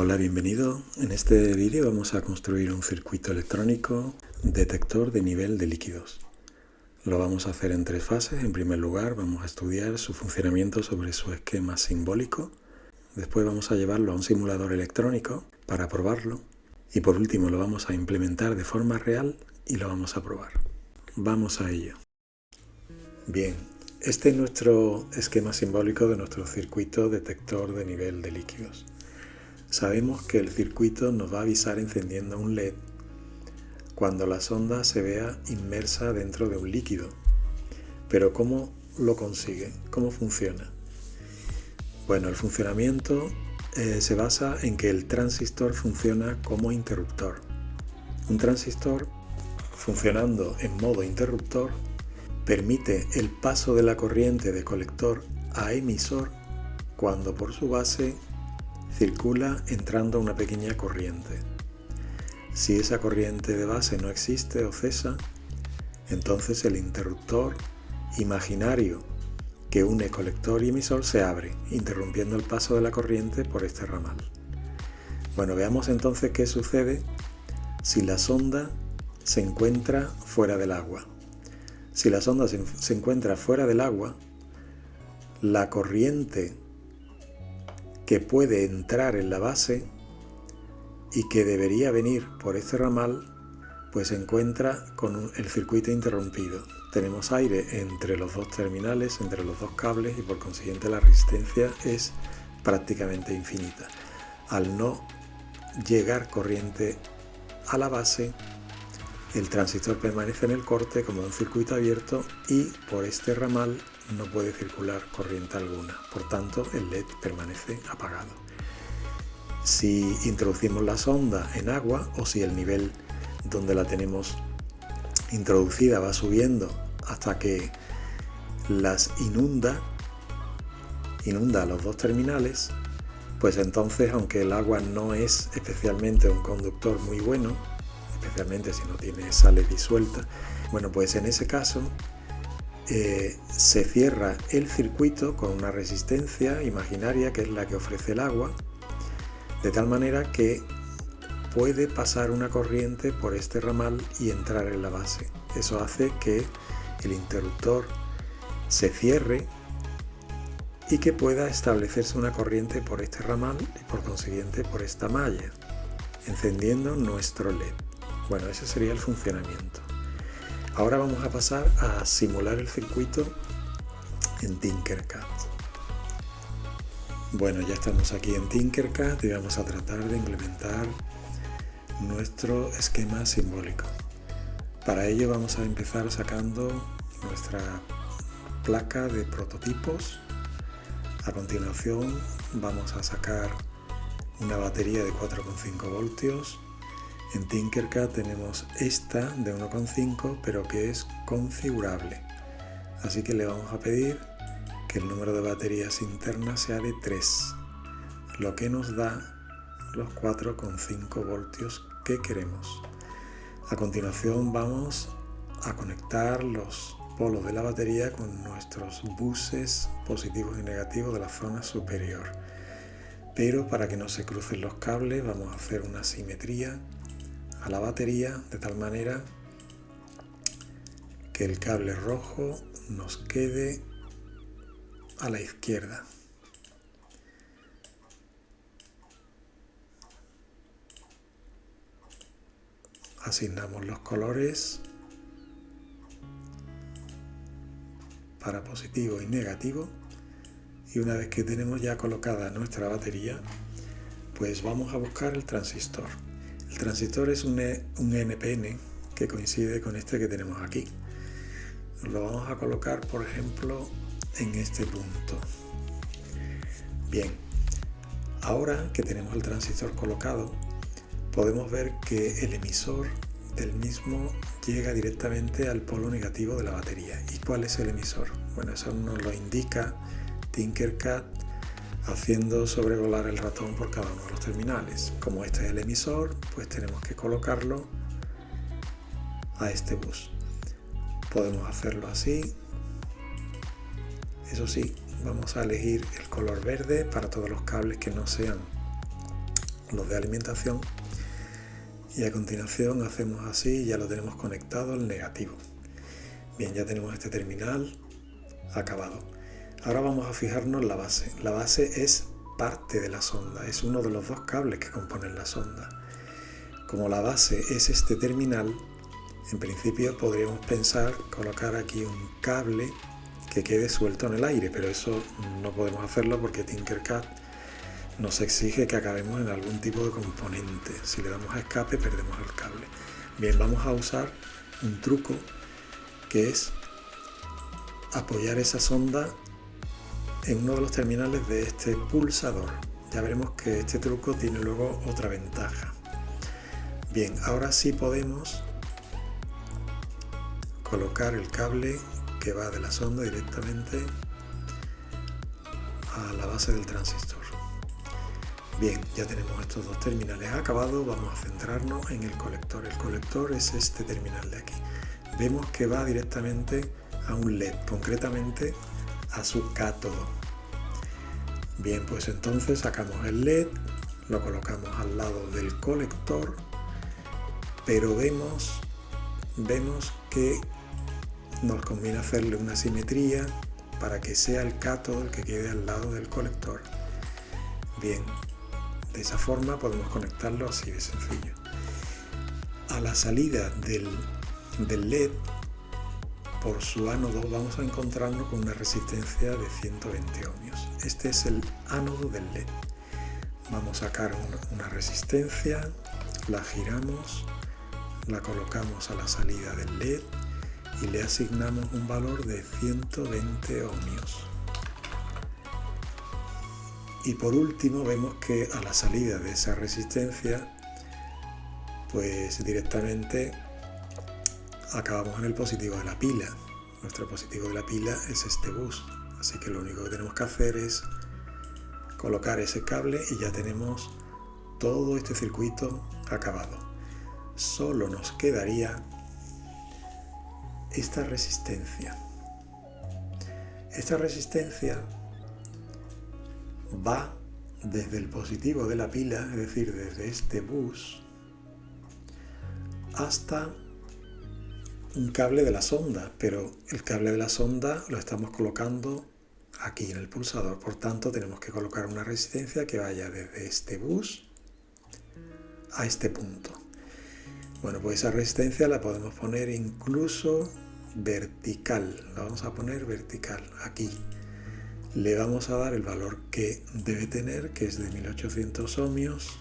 Hola, bienvenido. En este vídeo vamos a construir un circuito electrónico detector de nivel de líquidos. Lo vamos a hacer en 3 fases. En primer lugar, vamos a estudiar su funcionamiento sobre su esquema simbólico. Después vamos a llevarlo a un simulador electrónico para probarlo. Y por último, lo vamos a implementar de forma real y lo vamos a probar. Vamos a ello. Bien, este es nuestro esquema simbólico de nuestro circuito detector de nivel de líquidos. Sabemos que el circuito nos va a avisar encendiendo un LED cuando la sonda se vea inmersa dentro de un líquido. Pero ¿cómo lo consigue? ¿Cómo funciona? Bueno, el funcionamiento se basa en que el transistor funciona como interruptor. Un transistor, funcionando en modo interruptor, permite el paso de la corriente de colector a emisor cuando por su base circula entrando una pequeña corriente. Si esa corriente de base no existe o cesa, entonces el interruptor imaginario que une colector y emisor se abre, interrumpiendo el paso de la corriente por este ramal. Bueno, veamos entonces qué sucede si la sonda se encuentra fuera del agua. Si la sonda se encuentra fuera del agua, la corriente que puede entrar en la base y que debería venir por este ramal, pues se encuentra con el circuito interrumpido. Tenemos aire entre los dos terminales, entre los dos cables, y por consiguiente la resistencia es prácticamente infinita. Al no llegar corriente a la base, el transistor permanece en el corte como un circuito abierto y por este ramal no puede circular corriente alguna. Por tanto, el LED permanece apagado. Si introducimos la sonda en agua, o si el nivel donde la tenemos introducida va subiendo hasta que las inunda los dos terminales, pues entonces, aunque el agua no es especialmente un conductor muy bueno, especialmente si no tiene sales disuelta, bueno, pues en ese caso se cierra el circuito con una resistencia imaginaria que es la que ofrece el agua, de tal manera que puede pasar una corriente por este ramal y entrar en la base. Eso hace que el interruptor se cierre y que pueda establecerse una corriente por este ramal y por consiguiente por esta malla, encendiendo nuestro LED. Bueno, ese sería el funcionamiento. Ahora vamos a pasar a simular el circuito en Tinkercad. Bueno, ya estamos aquí en Tinkercad y vamos a tratar de implementar nuestro esquema simbólico. Para ello vamos a empezar sacando nuestra placa de prototipos. A continuación vamos a sacar una batería de 4,5 voltios. En Tinkercad tenemos esta de 1,5 pero que es configurable. Así que le vamos a pedir que el número de baterías internas sea de 3, lo que nos da los 4,5 voltios que queremos. A continuación vamos a conectar los polos de la batería con nuestros buses positivos y negativos de la zona superior. Pero para que no se crucen los cables vamos a hacer una simetría a la batería de tal manera que el cable rojo nos quede a la izquierda. Asignamos los colores para positivo y negativo, y una vez que tenemos ya colocada nuestra batería, pues vamos a buscar el transistor. El transistor es un NPN que coincide con este que tenemos aquí. Lo vamos a colocar, por ejemplo, en este punto. Bien, ahora que tenemos el transistor colocado, podemos ver que el emisor del mismo llega directamente al polo negativo de la batería. ¿Y cuál es el emisor? Bueno, eso nos lo indica Tinkercad haciendo sobrevolar el ratón por cada uno de los terminales. Como este es el emisor, pues tenemos que colocarlo a este bus. Podemos hacerlo así. Eso sí, vamos a elegir el color verde para todos los cables que no sean los de alimentación, y a continuación hacemos así y ya lo tenemos conectado al negativo. Bien, ya tenemos este terminal acabado. Ahora vamos a fijarnos en la base. La base es parte de la sonda, es uno de los dos cables que componen la sonda. Como la base es este terminal, en principio podríamos pensar colocar aquí un cable que quede suelto en el aire, pero eso no podemos hacerlo porque Tinkercad nos exige que acabemos en algún tipo de componente. Si le damos a escape perdemos el cable. Bien, vamos a usar un truco que es apoyar esa sonda en uno de los terminales de este pulsador. Ya veremos que este truco tiene luego otra ventaja. Bien, ahora sí podemos colocar el cable que va de la sonda directamente a la base del transistor. Bien, ya tenemos estos dos terminales acabados, vamos a centrarnos en el colector. El colector es este terminal de aquí. Vemos que va directamente a un LED, concretamente a su cátodo. Bien, pues entonces sacamos el LED, lo colocamos al lado del colector, pero vemos que nos conviene hacerle una simetría para que sea el cátodo el que quede al lado del colector. Bien, de esa forma podemos conectarlo así de sencillo. A la salida del LED, por su ánodo, vamos a encontrarnos con una resistencia de 120 ohmios. Este es el ánodo del LED. Vamos a sacar una resistencia, la giramos, la colocamos a la salida del LED y le asignamos un valor de 120 ohmios. Y por último vemos que a la salida de esa resistencia, pues directamente acabamos en el positivo de la pila. Nuestro positivo de la pila es este bus, así que lo único que tenemos que hacer es colocar ese cable y ya tenemos todo este circuito acabado. Solo nos quedaría esta resistencia. Esta resistencia va desde el positivo de la pila, es decir, desde este bus, hasta un cable de la sonda, pero el cable de la sonda lo estamos colocando aquí en el pulsador, por tanto tenemos que colocar una resistencia que vaya desde este bus a este punto. Bueno, pues esa resistencia la podemos poner incluso vertical, la vamos a poner vertical aquí. Le vamos a dar el valor que debe tener, que es de 1800 ohmios,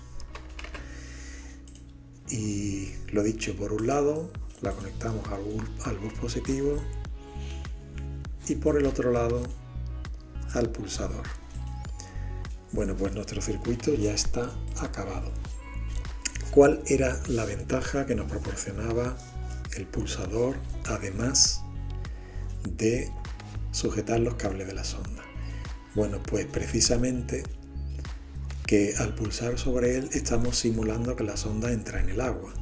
y lo dicho, por un lado la conectamos al bus positivo y por el otro lado al pulsador. Bueno, pues nuestro circuito ya está acabado. ¿Cuál era la ventaja que nos proporcionaba el pulsador, además de sujetar los cables de la sonda? Bueno, pues precisamente que al pulsar sobre él estamos simulando que la sonda entra en el agua.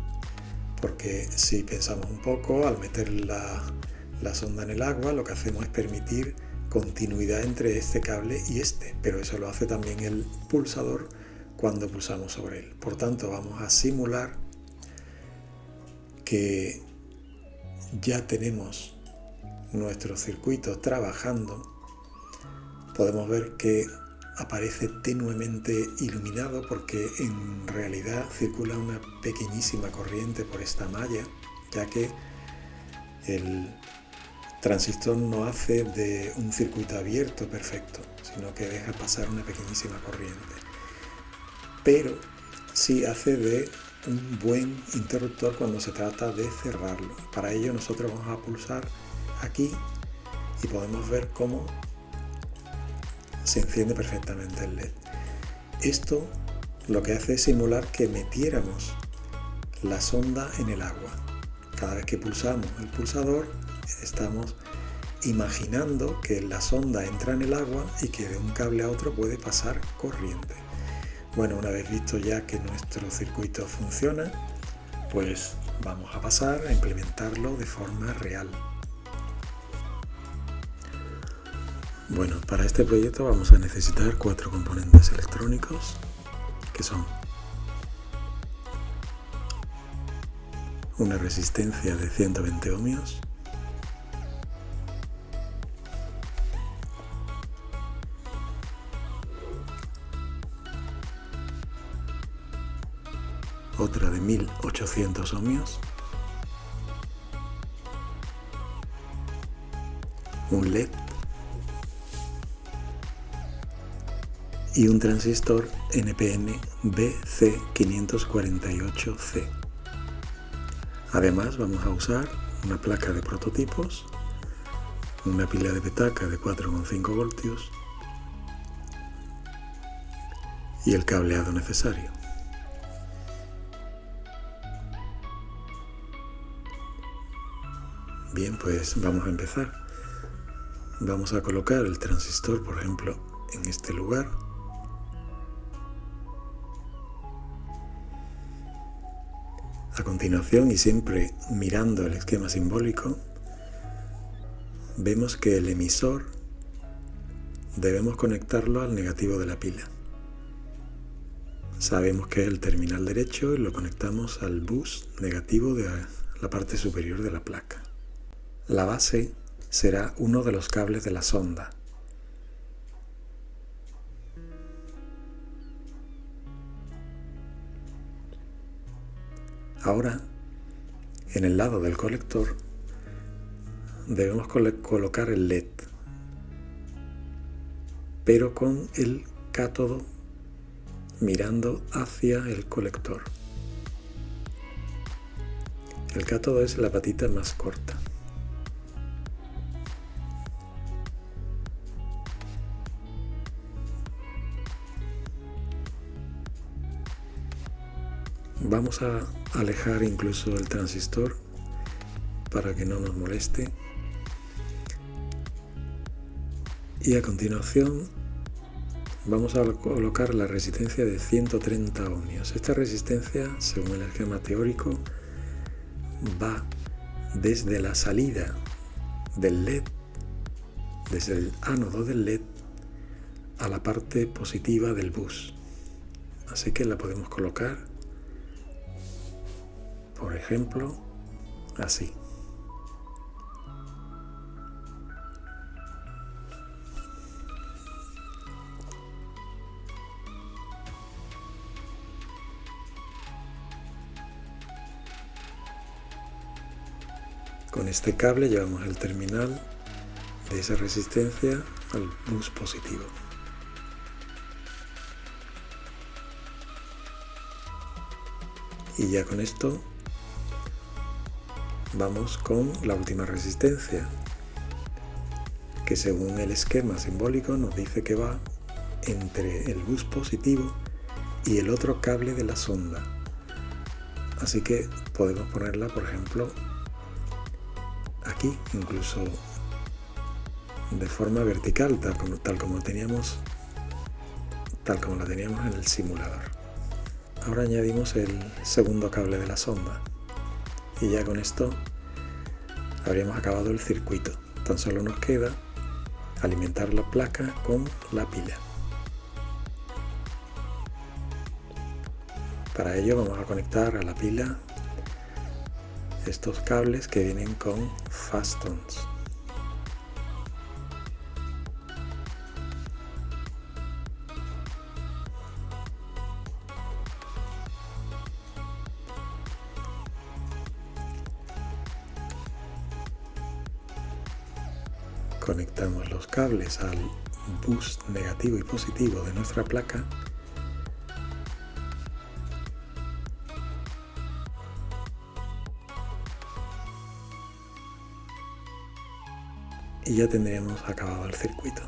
Porque si pensamos un poco, al meter la sonda en el agua, lo que hacemos es permitir continuidad entre este cable y este, pero eso lo hace también el pulsador cuando pulsamos sobre él. Por tanto, vamos a simular que ya tenemos nuestro circuito trabajando. Podemos ver que aparece tenuemente iluminado porque en realidad circula una pequeñísima corriente por esta malla, ya que el transistor no hace de un circuito abierto perfecto, sino que deja pasar una pequeñísima corriente. Pero sí hace de un buen interruptor cuando se trata de cerrarlo. Para ello nosotros vamos a pulsar aquí y podemos ver cómo se enciende perfectamente el LED. Esto lo que hace es simular que metiéramos la sonda en el agua. Cada vez que pulsamos el pulsador estamos imaginando que la sonda entra en el agua y que de un cable a otro puede pasar corriente. Bueno, una vez visto ya que nuestro circuito funciona, pues vamos a pasar a implementarlo de forma real. Bueno, para este proyecto vamos a necesitar 4 componentes electrónicos, que son una resistencia de 120 ohmios, otra de 1800 ohmios, un LED y un transistor NPN BC548C. Además vamos a usar una placa de prototipos, una pila de petaca de 4,5 voltios y el cableado necesario. Bien, pues vamos a empezar. Vamos a colocar el transistor, por ejemplo, en este lugar. A continuación, y siempre mirando el esquema simbólico, vemos que el emisor debemos conectarlo al negativo de la pila. Sabemos que es el terminal derecho y lo conectamos al bus negativo de la parte superior de la placa. La base será uno de los cables de la sonda. Ahora, en el lado del colector, debemos colocar el LED, pero con el cátodo mirando hacia el colector. El cátodo es la patita más corta. Vamos a alejar incluso el transistor para que no nos moleste. Y a continuación vamos a colocar la resistencia de 130 ohmios. Esta resistencia, según el esquema teórico, va desde la salida del LED, desde el ánodo del LED, a la parte positiva del bus. Así que la podemos colocar, por ejemplo, así. Con este cable llevamos el terminal de esa resistencia al bus positivo. Y ya con esto vamos con la última resistencia, que según el esquema simbólico nos dice que va entre el bus positivo y el otro cable de la sonda. Así que podemos ponerla, por ejemplo, aquí, incluso de forma vertical, tal como la teníamos en el simulador. Ahora añadimos el segundo cable de la sonda y ya con esto habríamos acabado el circuito. Tan solo nos queda alimentar la placa con la pila. Para ello vamos a conectar a la pila estos cables que vienen con Fastons. Conectamos los cables al bus negativo y positivo de nuestra placa y ya tendríamos acabado el circuito.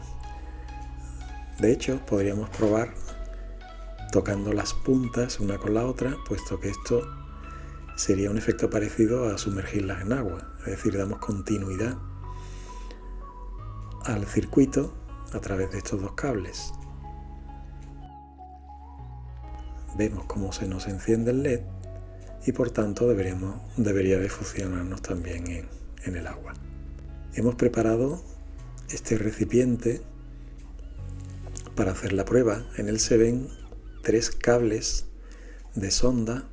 De hecho, podríamos probar tocando las puntas una con la otra, puesto que esto sería un efecto parecido a sumergirlas en agua, es decir, damos continuidad al circuito a través de estos dos cables. Vemos cómo se nos enciende el LED y por tanto debería de funcionarnos también en el agua. Hemos preparado este recipiente para hacer la prueba. En él se ven 3 cables de sonda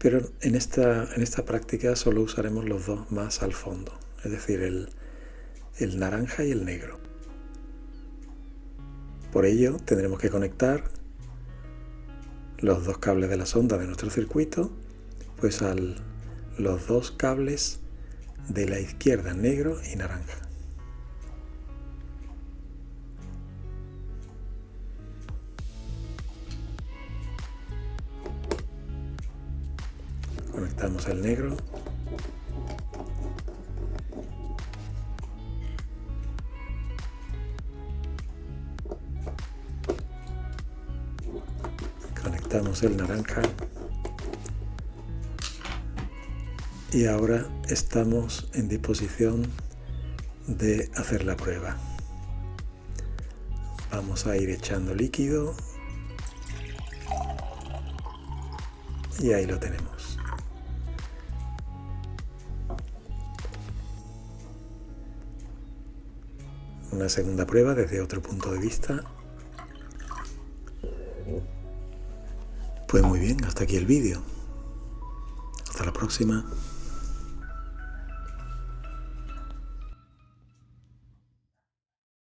Pero en esta práctica solo usaremos los dos más al fondo, es decir, el naranja y el negro. Por ello tendremos que conectar los dos cables de la sonda de nuestro circuito pues a los dos cables de la izquierda, negro y naranja. Conectamos el negro. Conectamos el naranja. Y ahora estamos en disposición de hacer la prueba. Vamos a ir echando líquido. Y ahí lo tenemos. Una segunda prueba desde otro punto de vista. Pues muy bien, hasta aquí el vídeo. Hasta la próxima.